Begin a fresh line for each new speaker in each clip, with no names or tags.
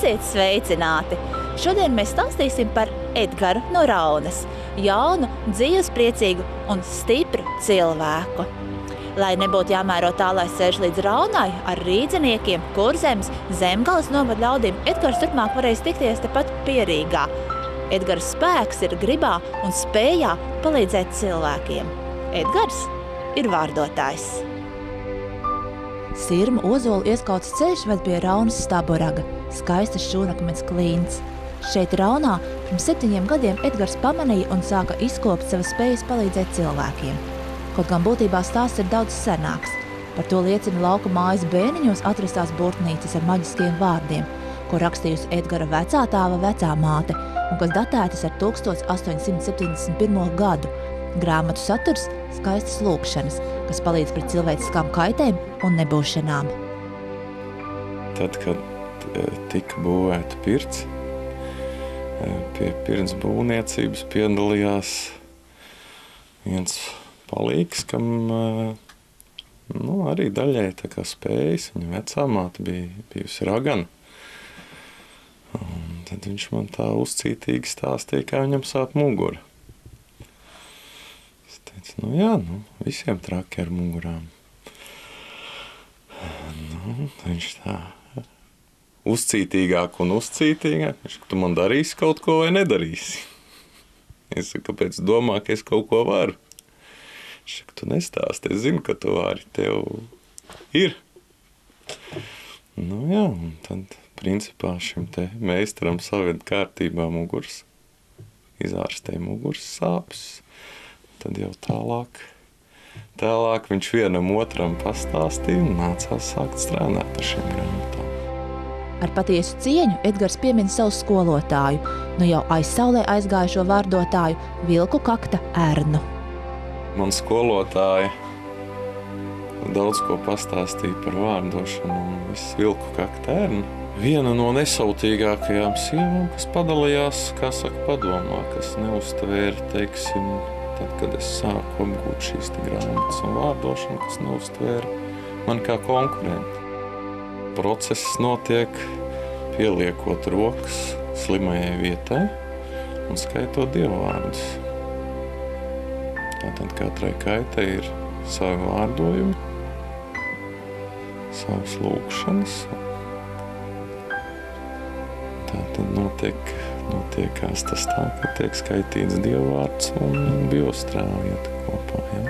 Esiet sveicināti! Šodien mēs stāstīsim par Edgaru no Raunas, jaunu, dzīvespriecīgu un stipru cilvēku. Lai nebūtu jāmēro tālais ceļš līdz Raunai, ar rīdziniekiem, Kurzemes, Zemgales novada ļaudīm Edgars turpmāk varēs tikties tepat pie Rīgā. Edgara spēks ir gribā un spējā palīdzēt cilvēkiem. Edgars ir vārdotājs. Sirmu ozolu ieskauts ceļš ved pie Raunas Staburaga, skaistas šūnakmens klīns. Šeit Raunā pirms 7 gadiem Edgars pamanīja un sāka izkopt savas spējas palīdzēt cilvēkiem. Kaut gan būtībā stāsts ir daudz senāks. Par to liecina lauku mājas bēniņos atrastās burtnīcas ar maģiskiem vārdiem, ko rakstījusi Edgara vecā tēva vecā māte un kas datētas ar 1871. gadu. Grāmatu saturs – skaistas lūkšanas, kas palīdz pret cilvēciskām kaitēm un nebūšanām.
Tad, kad tika būvēta pirts, pie pirts būvniecības piedalījās viens palīgs, kam arī daļai tā kā spējas. Viņa vecā māte bija bijusi ragana. Un tad viņš man tā uzcītīgi stāstīja, kā viņam sāp mugura. Es teicu, visiem traki ar mugurām. Viņš tā uzcītīgāk un uzcītīgāk. Viņš, tu man darīsi kaut ko vai nedarīsi? Es saku, kāpēc domā, ka es kaut ko varu? Viņš saka, tu nestāsti, es zinu, ka tu vari, tev ir. Un tad, principā, šim te meistaram saved kārtībā muguras, izārstēja muguras sāpes. Tad jau tālāk viņš vienam otram pastāstīja un nācās sākt strādāt ar šiem grāmatām.
Ar patiesu cieņu Edgars piemin savu skolotāju, jau aizsaulē aizgājušo vārdotāju Vilku Kakta Ernu.
Man skolotāja daudz ko pastāstīja par vārdošanu un visu Vilku Kakta Ernu. Viena no nesautīgākajām sievām, kas padalījās, kā saka, padomā, kas neuztvēra, teiksim, tad, kad es sāku apgūt šīs grāmatas un vārdošanu, kas neuztvēra man kā konkurenti. Process notiek pieliekot rokas slimajai vietai un skaitot dievvvārdus. Tātad katrai kaitai ir savi vārdojumi, savas lūkšanas. Tātad notiekās tas tā, ka tiek skaitīts dievvvārds un biostrāva iet kopā. Ja?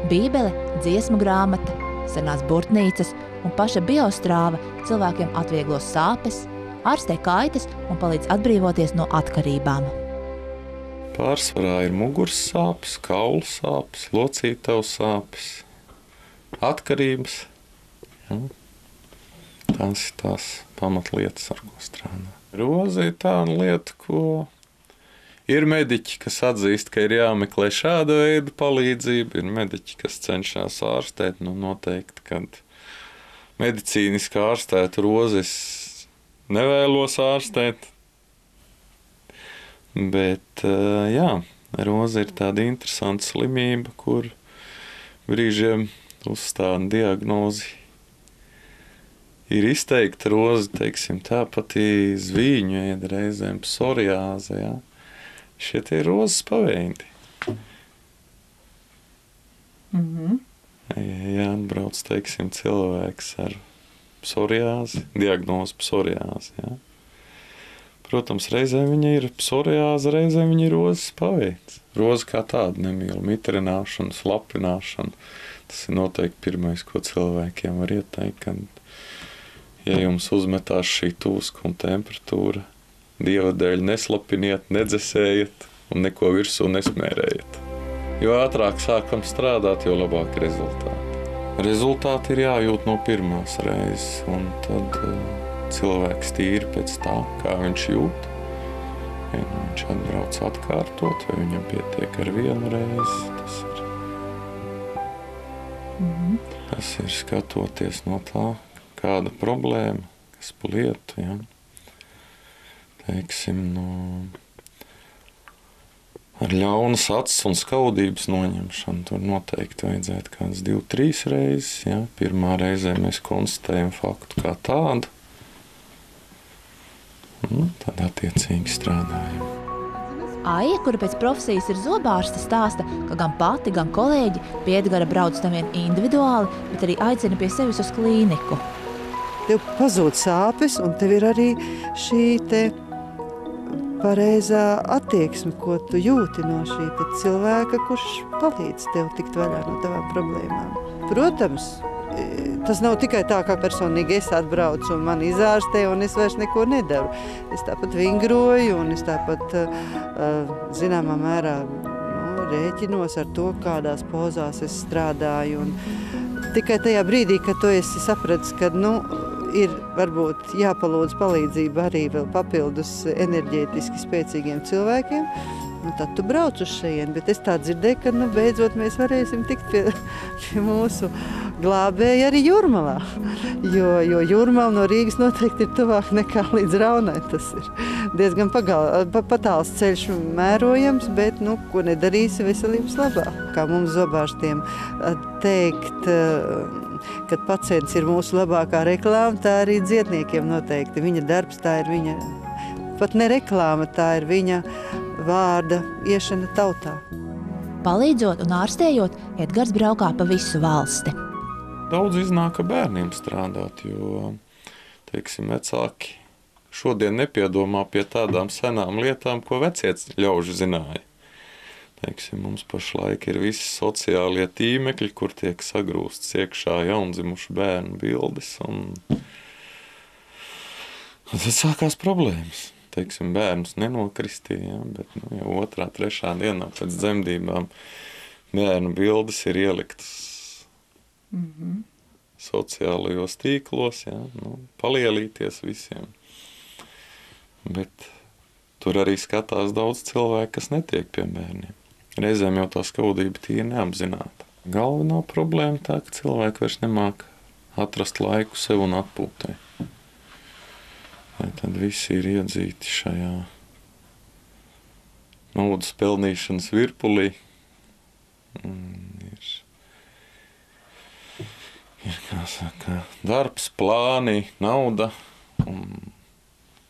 Bībele, dziesmu grāmata, senās burtnīcas un paša biostrāva cilvēkiem atvieglos sāpes, ārstē kaitas un palīdz atbrīvoties no atkarībām.
Pārsvarā ir muguras sāpes, kaulu sāpes, locītavu sāpes, atkarības. Ja? Tās ir tās pamatlietas, ar ko strādā. Roze ir tāda lieta, ko ir mediķi, kas atzīst, ka ir jāmeklē šāda veida palīdzība, ir mediķi, kas cenšas ārstēt, noteikti, kad medicīniski ārstētu rozes nevēlos ārstēt. Bet, roze ir tāda interesanta slimība, kur brīžiem uzstāda diagnozi. Ir izteikta roze, teiksim, tāpat zvīņu ēda reizēm psoriāze, ja? Šie tie ir rozes paveidi. Ja atbrauc, teiksim, cilvēks ar psoriāzi, diagnozi psoriāzi, ja? Protams, reizēm viņa ir psoriāze, reizēm viņa ir rozes paveids. Roze kā tāda nemīl, mitrināšana, slapināšana. Tas ir noteikti pirmais, ko cilvēkiem var ieteikt, kad, ja jums uzmetās šī tūskuma temperatūra, Dieva dēļ neslapiniet, nedzesējiet un neko virsū nesmērējiet. Jo ātrāk sākam strādāt, jo labāk rezultāti. Rezultāti ir jājūt no pirmās reizes, un tad cilvēks tīri pēc tā, kā viņš jūt. Ja viņš atbrauc atkārtot, vai viņam pietiek ar vienu reizi, tas ir skatoties no tā, kāda problēma, kas pa lietu, ja? Teiksim, ar ļaunas acis un skaudības noņemšanu. Tur noteikti vajadzētu kādas 2-3 reizes. Ja? Pirmā reizē mēs konstatējam faktu kā tādu. Tad attiecīgi strādājam.
Aija, kura pēc profesijas ir zobārste, stāsta, ka gan pati, gan kolēģi pie Edgara brauc nevien individuāli, bet arī aicina pie sevis uz klīniku.
Tev pazūd sāpes, un tev ir arī šī te pareizā attieksme, ko tu jūti no šī te cilvēka, kurš palīdz tev tikt vaļā no tavām problēmām. Protams, tas nav tikai tā, kā personīgi es atbraucu un man izārstē, un es vairs neko nedaru. Es tāpat vingroju, un es tāpat zināmā mērā rēķinos ar to, kādās pozās es strādāju. Un tikai tajā brīdī, kad tu esi sapratis, ka ir varbūt jāpalūdz palīdzību arī vēl papildus enerģētiski spēcīgiem cilvēkiem, tad tu brauc uz šejieni, bet es tā dzirdēju, ka beidzot mēs varēsim tikt pie mūsu glābēja arī Jūrmalā. Jo Jūrmala no Rīgas noteikti ir tuvāk nekā līdz Raunai. Tas ir diezgan patāls ceļš mērojams, bet ko nedarīsi veselības labā. Kā mums zobārstiem teikt, kad pacients ir mūsu labākā reklāma, tā arī dziedniekiem noteikti. Viņa darbs, tā ir viņa, pat ne reklāma, tā ir viņa vārda iešana tautā.
Palīdzot un ārstējot, Edgars braukā pa visu valsti.
Daudz iznāk bērniem strādāt, jo, vecāki šodien nepiedomā pie tādām senām lietām, ko vecie ļauži zināja. Mums pašlaik ir visi sociālie tīmekļi, kur tiek sagrūstas iekšā jaundzimušu bērnu bildes, un tad sākās problēmas. Bērnus nenokristīja, bet jau 2., 3. dienā pēc dzemdībām bērnu bildes ir ieliktas sociālajos tīklos, palielīties visiem. Bet tur arī skatās daudz cilvēku, kas netiek pie bērniem. Reizēm jau tā skaudība tīri neapzināta. Galvenā problēma tā, ka cilvēki vairs nemāk atrast laiku sev un atpūtai. Tad visi ir iedzīti šajā naudas pelnīšanas virpulī. Ir kā saka, darbs, plāni, nauda, un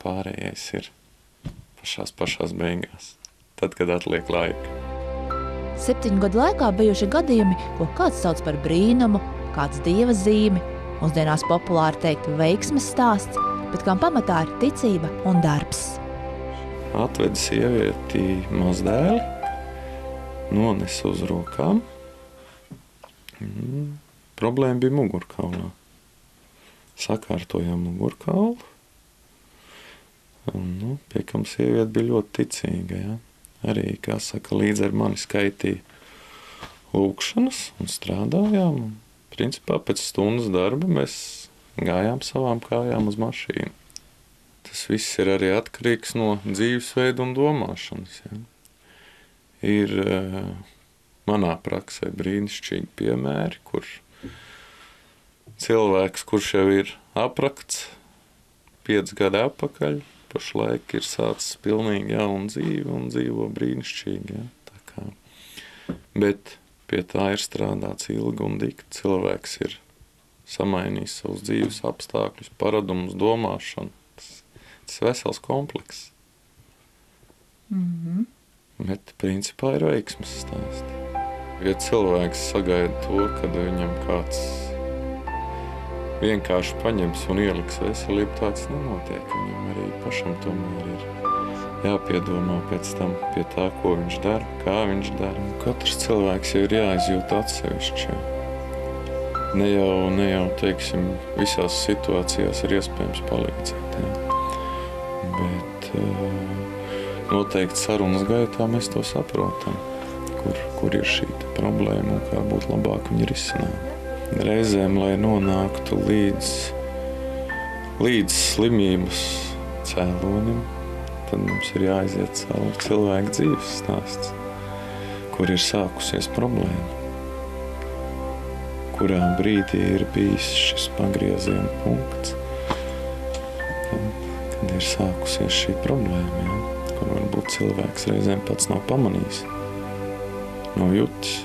pārējais ir pašās beigās, tad, kad atliek laika.
7 gadu laikā bijuši gadījumi, ko kāds sauc par brīnumu, kāds dieva zīmi, mūsdienās populāri teikt veiksmes stāsts, bet kam pamatā ir ticība un darbs.
Atveda sievieti mazdēli, nonesa uz rokām. Problēma bija mugurkaulā. Sakārtojām mugurkaulu. Pie kam sieviete bija ļoti ticīga. Ja? Arī, kā saka, līdz ar mani skaitīja lūkšanas un strādājām. Principā pēc stundas darba mēs gājām savām kājām uz mašīnu. Tas viss ir arī atkarīgs no dzīvesveida un domāšanas. Ja? Ir manā praksē brīnišķīgi piemēri, kur cilvēks, kurš jau ir aprakts 5 gadi atpakaļ, pašlaik ir sācis pilnīgi jaunu dzīvi un dzīvo brīnišķīgi. Ja? Bet pie tā ir strādāts ilgi un dikti. Cilvēks ir samainījis savus dzīves apstākļus, paradumus, domāšanu. Tas vesels komplekss. Bet principā ir veiksmes stāsti. Ja cilvēks sagaida to, kad viņam kāds vienkārši paņems un ieliks veselību, tāds nenotiek. Viņam arī pašam tomēr ir jāpiedomā pēc tam pie tā, ko viņš dara, kā viņš dara. Katrs cilvēks jau ir jāizjūt atsevišķi. Ne jau, visās situācijās ir iespējams palīdzēt. Ja? Bet noteikti sarunas gaitā mēs to saprotam, kur ir šī problēma un kā būtu labāk viņu risināt. Reizēm, lai nonāktu līdz slimības cēlonim, tad mums ir jāaiziet savu cilvēku dzīves stāsts, kur ir sākusies problēma. Kurā brīdī ir bijis šis pagrieziena punkts, kad ir sākusies šī problēma, ja? Kur varbūt cilvēks reizēm pats nav pamanījis, nav jutis.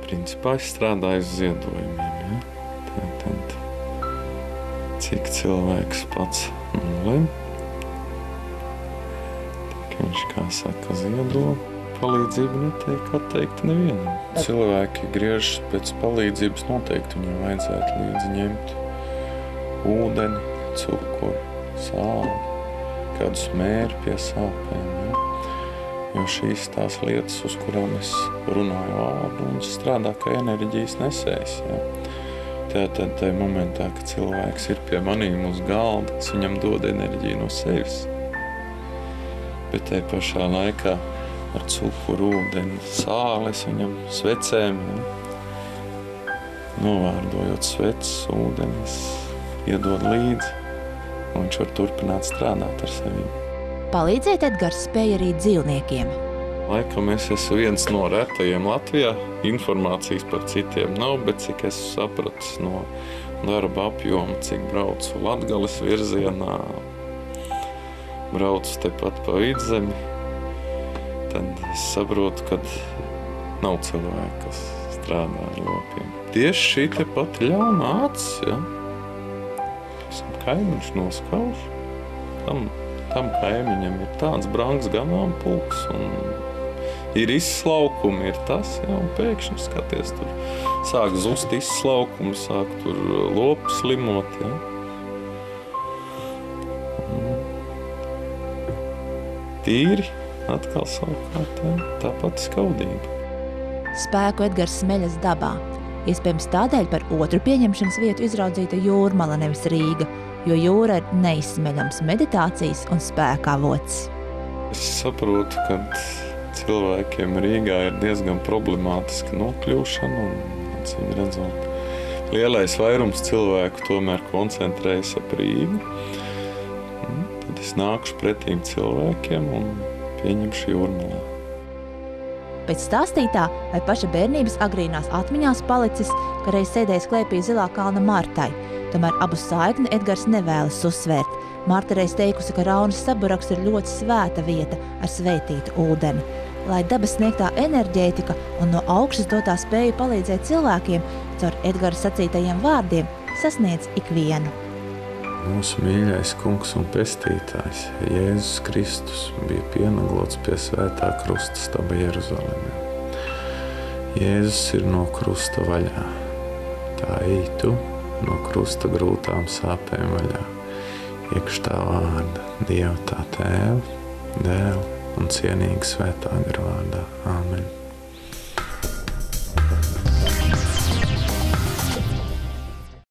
Principā es strādāju uz ziedojumiem. Ja? Tad cik cilvēks pats nolem. Tik viņš, kā saka, ziedo. Palīdzību netiek atteikta nevienam. Cilvēki griežas pēc palīdzības, noteikti viņiem vajadzētu līdzi ņemt ūdeni, cukuru, sāli, kādu smēri pie sāpēm. Ja? Jo šīs tās lietas, uz kurām es runāju vārdu, un strādā kā enerģijas nesējs. Ja? Tātad tajā momentā, kad cilvēks ir pie manīm uz galda, es viņam dod enerģiju no sevis. Bet tajā pašā laikā ar cukuru, ūdeni, sāles viņam, svecēm, ja? Novārdojot sveces, ūdenis, iedod līdzi, un viņš var turpināt strādāt ar sevi.
Palīdzēt Edgars spēja arī dzīvniekiem.
Laikam es esmu viens no retajiem Latvijā. Informācijas par citiem nav, bet cik es sapratu no darba apjoma, cik braucu Latgales virzienā, braucu tepat pa Vidzemi, tad es saprotu, ka nav cilvēki, kas strādā ar lopiem. Tieši šī te pati ļauna acis, ja? Kaimiņš noskauž. Tam kaimiņam ir tāds brangs ganāmpulks un ir izslaukumi, ir tas, ja? Un pēkšņi skaties, tur sāk zust izslaukumi, sāk tur lopi slimot, ja? Tīri. Atkal savukārt, ja, tā pati skaudība.
Spēku Edgars smeļas dabā. Iespējams tādēļ par otru pieņemšanas vietu izraudzīta Jūrmala, nevis Rīga, jo jūra ir neizsmeļams meditācijas un spēka avots.
Es saprotu, ka cilvēkiem Rīgā ir diezgan problemātiska nokļūšana un, acīm redzot, lielais vairums cilvēku tomēr koncentrējas ap Rīgu. Tad es nākušu pretīm cilvēkiem un pieņemšu Jūrmalā.
Pēc stāstītā vai paša bērnības agrīnās atmiņās palicis, ka reiz sēdējis klēpī Zilā kalna Martai. Tomēr abu saikni Edgars nevēlas uzsvērt. Marta reiz teikusi, ka Raunas saburaks ir ļoti svēta vieta ar svētītu ūdeni. Lai dabas sniegtā enerģētika un no augšas dotā spēja palīdzēt cilvēkiem, caur Edgara sacītajiem vārdiem sasniedz ikvienu.
Mūsu mīļais kungs un pestītājs, Jēzus Kristus, bija pienaglots pie svētā krusta staba Jeruzalemē. Jēzus ir no krusta vaļā. Tā ej tu no krusta grūtām sāpēm vaļā. Iekš tā vārda, Dieva tā Tēva, Dēla un cienīga svētā gara vārdā. Āmen.